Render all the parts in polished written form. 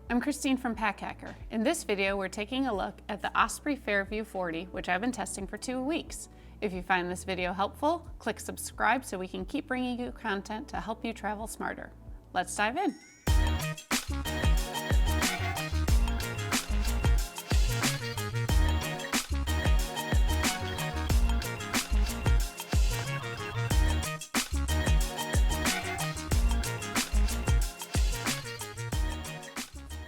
I'm Christine from Pack Hacker. In this video, we're taking a look at the Osprey Fairview 40, which I've been testing for 2 weeks. If you find this video helpful, click subscribe so we can keep bringing you content to help you travel smarter. Let's dive in.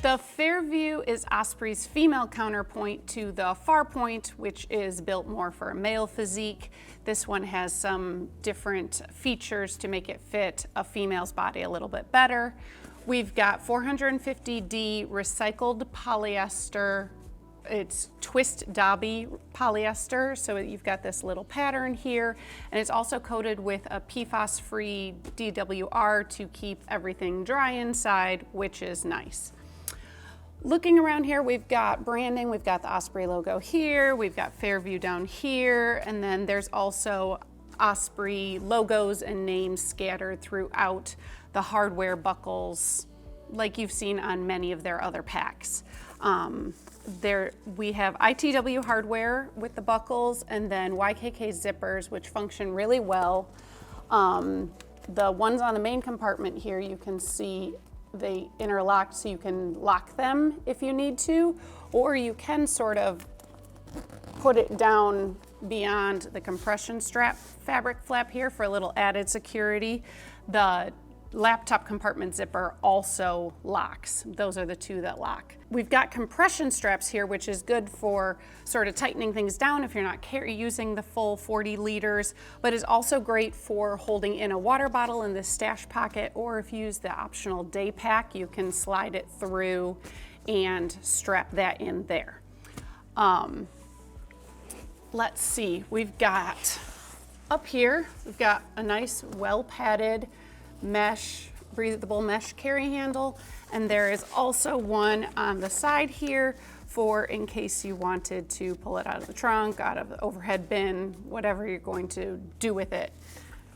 The Fairview is Osprey's female counterpoint to the Farpoint, which is built more for a male physique. This one has some different features to make it fit a female's body a little bit better. We've got 450D recycled polyester. It's twist dobby polyester, so you've got this little pattern here, and it's also coated with a PFAS-free DWR to keep everything dry inside, which is nice. Looking around here, we've got branding. We've got the Osprey logo here. We've got Fairview down here. And then there's also Osprey logos and names scattered throughout the hardware buckles, like you've seen on many of their other packs. We have ITW hardware with the buckles, and then YKK zippers, which function really well. The ones on the main compartment here, you can see they interlock, so you can lock them if you need to, or you can sort of put it down beyond the compression strap fabric flap here for a little added security. The laptop compartment zipper also locks. Those are the two that lock. We've got compression straps here, which is good for sort of tightening things down if you're not using the full 40 liters, but is also great for holding in a water bottle in the stash pocket, or if you use the optional day pack, you can slide it through and strap that in there. Let's see, we've got up here, we've got a nice well-padded mesh, breathable mesh carry handle, and there is also one on the side here for in case you wanted to pull it out of the trunk, out of the overhead bin, whatever you're going to do with it.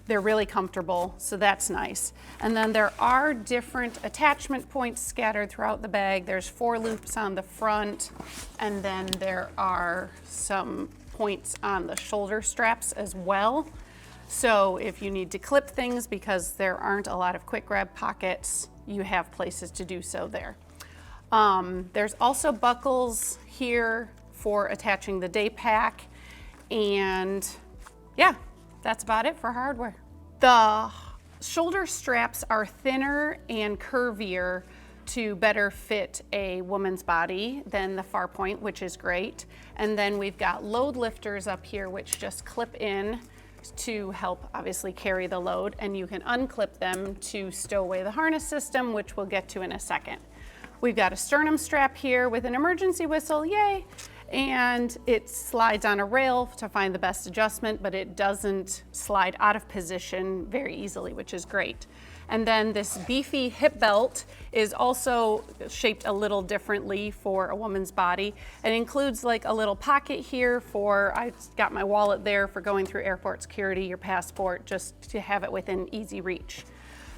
They're really comfortable, so that's nice. And then there are different attachment points scattered throughout the bag. There's 4 loops on the front, and then there are some points on the shoulder straps as well. So if you need to clip things because there aren't a lot of quick grab pockets, you have places to do so there. There's also buckles here for attaching the day pack, and yeah, that's about it for hardware. The shoulder straps are thinner and curvier to better fit a woman's body than the Farpoint, which is great. And then we've got load lifters up here, which just clip in to help obviously carry the load, and you can unclip them to stow away the harness system, which we'll get to in a second. We've got a sternum strap here with an emergency whistle, yay, and it slides on a rail to find the best adjustment, but it doesn't slide out of position very easily, which is great. And then this beefy hip belt is also shaped a little differently for a woman's body. It includes like a little pocket here for, I got my wallet there for going through airport security, your passport, just to have it within easy reach.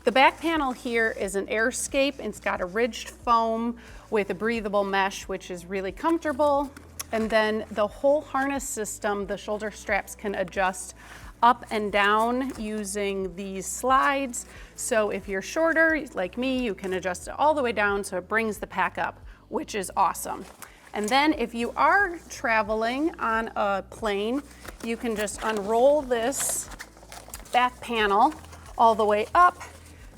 The back panel here is an airscape. It's got a ridged foam with a breathable mesh, which is really comfortable. And then the whole harness system, the shoulder straps can adjust up and down using these slides. So if you're shorter, like me, you can adjust it all the way down so it brings the pack up, which is awesome. And then if you are traveling on a plane, you can just unroll this back panel all the way up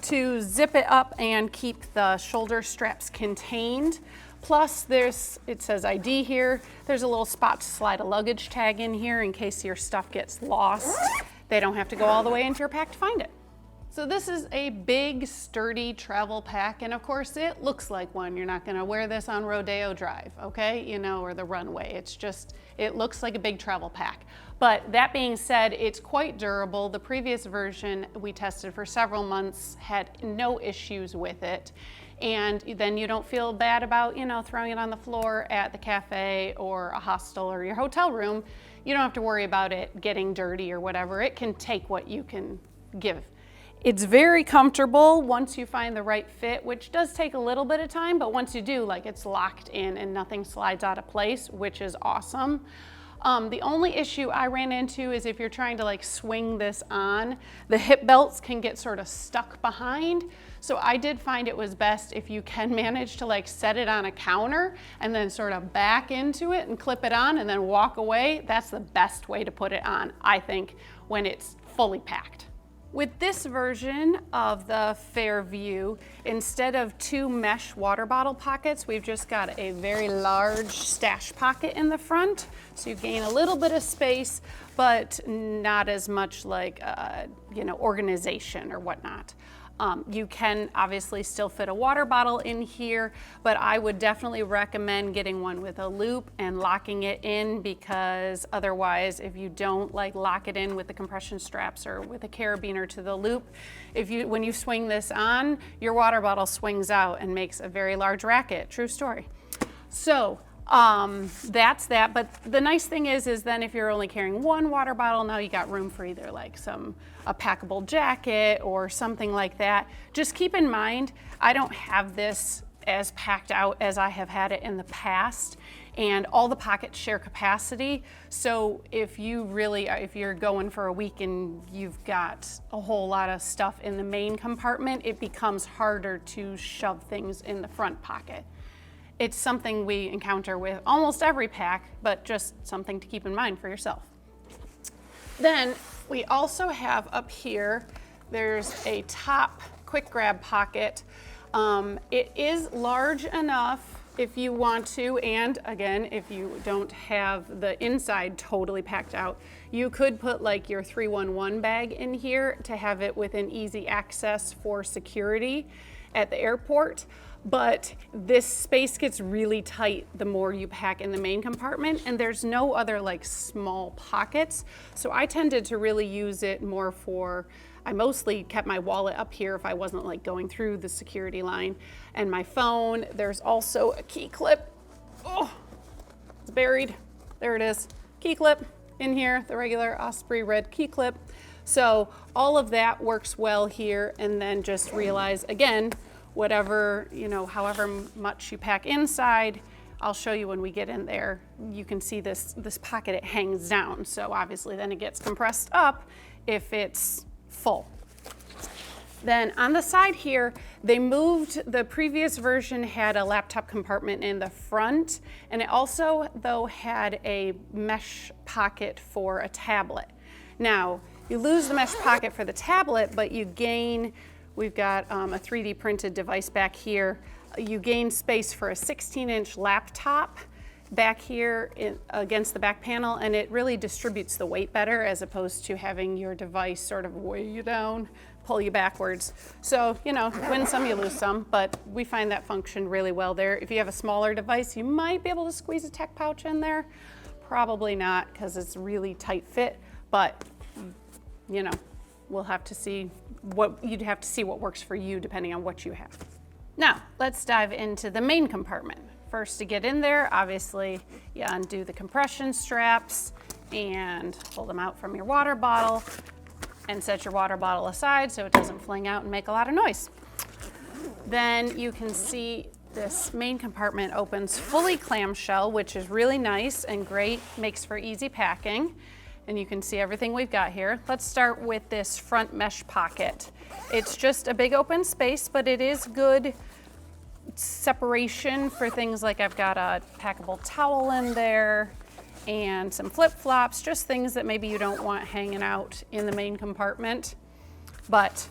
to zip it up and keep the shoulder straps contained. Plus it says ID here. There's a little spot to slide a luggage tag in here in case your stuff gets lost. They don't have to go all the way into your pack to find it. So this is a big, sturdy travel pack, and of course it looks like one. You're not gonna wear this on Rodeo Drive, okay? You know, or the runway. It's just, it looks like a big travel pack. But that being said, it's quite durable. The previous version we tested for several months had no issues with it. And then you don't feel bad about, you know, throwing it on the floor at the cafe or a hostel or your hotel room. You don't have to worry about it getting dirty or whatever. It can take what you can give. It's very comfortable once you find the right fit, which does take a little bit of time, but once you do, like, it's locked in and nothing slides out of place, which is awesome. The only issue I ran into is if you're trying to like swing this on, the hip belts can get sort of stuck behind. So I did find it was best if you can manage to like set it on a counter and then sort of back into it and clip it on and then walk away. That's the best way to put it on, I think, when it's fully packed. With this version of the Fairview, instead of 2 mesh water bottle pockets, we've just got a very large stash pocket in the front. So you gain a little bit of space, but not as much like, organization or whatnot. You can obviously still fit a water bottle in here, but I would definitely recommend getting one with a loop and locking it in, because otherwise, if you don't like lock it in with the compression straps or with a carabiner to the loop, when you swing this on, your water bottle swings out and makes a very large racket. True story. So that's that. But the nice thing is then if you're only carrying 1 water bottle, now you got room for either like a packable jacket or something like that. Just keep in mind, I don't have this as packed out as I have had it in the past, and all the pockets share capacity. So if you're going for a week and you've got a whole lot of stuff in the main compartment, it becomes harder to shove things in the front pocket. It's something we encounter with almost every pack, but just something to keep in mind for yourself. Then we also have up here, there's a top quick grab pocket. It is large enough if you want to, and again, if you don't have the inside totally packed out, you could put like your 311 bag in here to have it within easy access for security at the airport. But this space gets really tight the more you pack in the main compartment, and there's no other like small pockets. So I tended to really use it more for, I mostly kept my wallet up here if I wasn't like going through the security line, and my phone. There's also a key clip. Oh, it's buried. There it is. Key clip in here, the regular Osprey red key clip. So all of that works well here, and then just realize again, whatever, however much you pack inside, I'll show you when we get in there. You can see this pocket, it hangs down. So obviously then it gets compressed up if it's full. Then on the side here, they moved, the previous version had a laptop compartment in the front, and it also though had a mesh pocket for a tablet. Now, you lose the mesh pocket for the tablet, but you gain, we've got a 3D printed device back here. You gain space for a 16-inch laptop back here against the back panel, and it really distributes the weight better as opposed to having your device sort of weigh you down, pull you backwards. So, win some, you lose some, but we find that function really well there. If you have a smaller device, you might be able to squeeze a tech pouch in there. Probably not, because it's really tight fit, but we'll have to see what works for you depending on what you have. Now, let's dive into the main compartment. First, to get in there, obviously, you undo the compression straps and pull them out from your water bottle and set your water bottle aside so it doesn't fling out and make a lot of noise. Then you can see this main compartment opens fully clamshell, which is really nice and great, makes for easy packing. And you can see everything we've got here. Let's start with this front mesh pocket. It's just a big open space, but it is good separation for things like I've got a packable towel in there and some flip-flops, just things that maybe you don't want hanging out in the main compartment. But,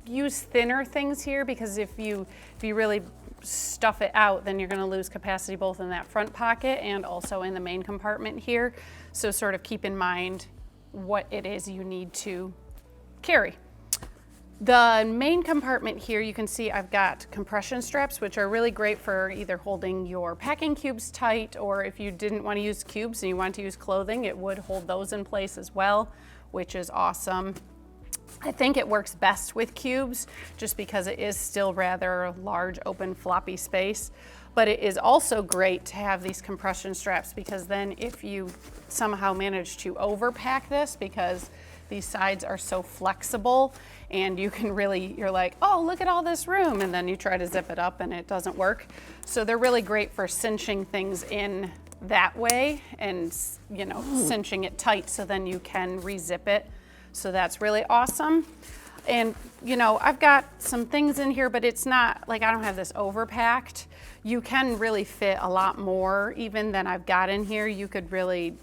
use thinner things here, because if you really stuff it out, then you're going to lose capacity both in that front pocket and also in the main compartment here. So sort of keep in mind what it is you need to carry. The main compartment here, you can see I've got compression straps, which are really great for either holding your packing cubes tight, or if you didn't want to use cubes and you want to use clothing, it would hold those in place as well, which is awesome. I think it works best with cubes just because it is still rather large, open, floppy space. But it is also great to have these compression straps, because then if you somehow manage to overpack this, because These sides are so flexible, and you can really, you're like, oh, look at all this room, and then you try to zip it up and it doesn't work. So they're really great for cinching things in that way and, you know, cinching it tight so then you can re-zip it. So that's really awesome. And, you know, I've got some things in here, but it's not like I don't have this overpacked. You can really fit a lot more even than I've got in here. You could really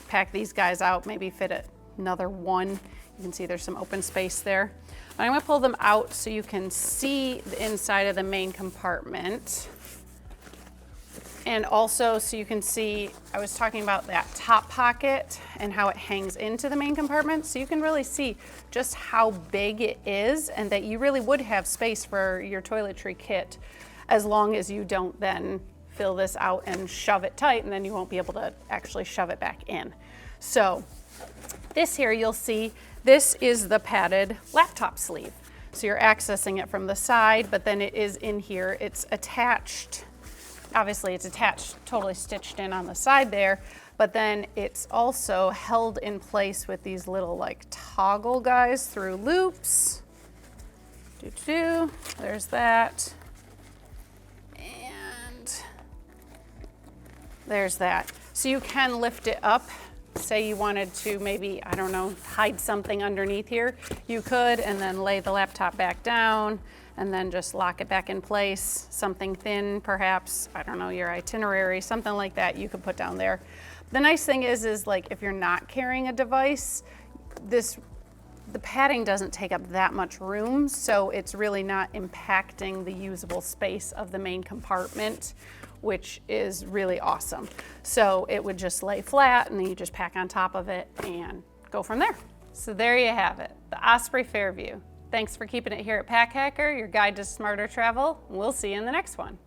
pack these guys out, maybe fit another one. You can see there's some open space there. But I'm gonna pull them out so you can see the inside of the main compartment. And also so you can see, I was talking about that top pocket and how it hangs into the main compartment. So you can really see just how big it is and that you really would have space for your toiletry kit as long as you don't then fill this out and shove it tight, and then you won't be able to actually shove it back in. So this here, you'll see, this is the padded laptop sleeve. So you're accessing it from the side, but then it is in here. It's attached. Obviously it's attached, totally stitched in on the side there, but then it's also held in place with these little like toggle guys through loops. There's that. And there's that. So you can lift it up. Say you wanted to maybe, I don't know, hide something underneath here, you could, and then lay the laptop back down and then just lock it back in place. Something thin, perhaps, I don't know, your itinerary, something like that you could put down there. The nice thing is like if you're not carrying a device, the padding doesn't take up that much room, so it's really not impacting the usable space of the main compartment, which is really awesome. So it would just lay flat and then you just pack on top of it and go from there. So there you have it, the Osprey Fairview. Thanks for keeping it here at Pack Hacker, your guide to smarter travel. We'll see you in the next one.